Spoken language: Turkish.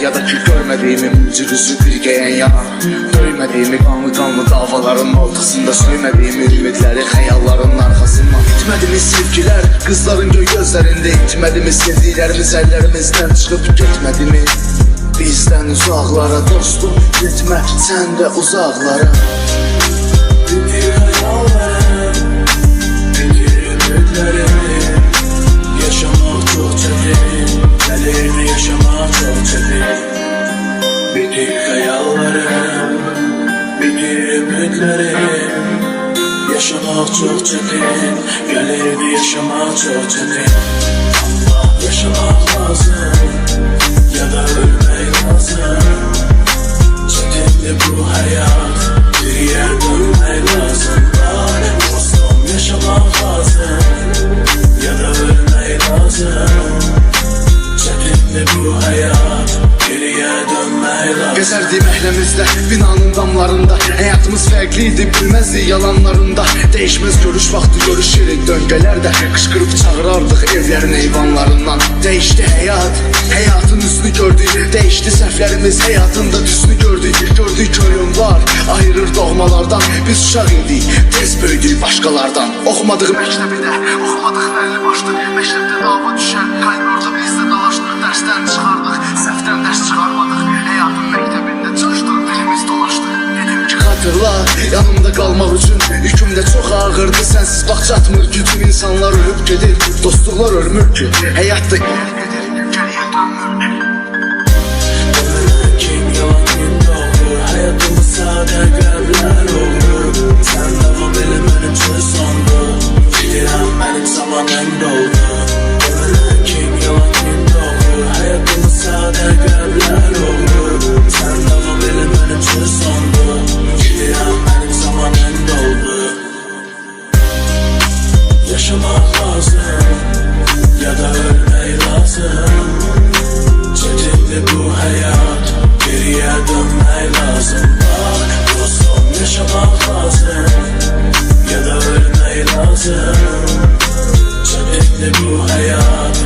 ya da ki görmediğimi mücrüsü bir geyen yanan. Döymediğimi kanlı davaların ortasında, söymediğimi ümitleri hayalların arkasında. Gitmedi mi sevgiler kızların gözlerinde, gitmedi mi sevdiklerimiz ellerimizden çıkıp gitmedi mi? Bizden uzaklara dostum gitme sen de uzaklara. Bitir hayallerim, bitir ümitlerimi. Yaşamak çok çetin, kaderini yaşamak çok çetin. Bitir hayallerim, bitir ümitlerim. Yaşamak çok çetin, kaderini yaşamak çok çetin. Ama yaşamak lazım, ya da ölmek lazım. Çetinli bu hayat, geriye dönmek lazım. Dostum yaşamak lazım, ya da ölmek lazım. Çetinli bu hayat, geriye dönmek lazım. Gezerdim ehlimizde binanın damlarında, hayatımız farklıydı bilmezdi yalanlarında. Değişmez görüş vakti görüşürük döngəlerde, kışkırıp çağırardık evlerin eyvanlarından. Değişti hayat, hayatın üstünü gördük. Değişti səhvlərimiz, hayatında düzünü gördük. Gördük ölüm var, ayırır doğmalardan. Biz uşaq idik, tez böyüdük başkalardan. Oxumadıq məktəbdə, oxumadıq bəlli başdı. Məktəbdə dava düşər, qaynırdı bizdə dalaşdıq. Dərsdən çıxardıq, səhvdən dərs çıxarmadıq. Hayatın məktəbində çalışdıq, dilimiz dolaşdı. Dedim ki xatırla, yanımda qalmaq üçün yüküm də çox ağırdı. Sənsiz vaxt çatmır gücüm, insanlar ölüb gedir, dostluqlar ölmür ki. Həyat da gedir, geriyə dönmür. Kim yalan kim doğru, hayatımız sade qəlblər olur. Sən davam elə mənim üçün sondu, bilirəm mənim zamanım doldu. Kim yalan kim doğru, hayatımız sade qəlblər olur. Sən davam elə mənim üçün sondu, bilirəm mənim zamanım doldu. Yaşamak lazım, ya da ölmek lazım. Çetinli bu hayat, geriye dönmek lazım. Bak dostum yaşamak lazım, ya da ölmek lazım. Çetinli bu hayat,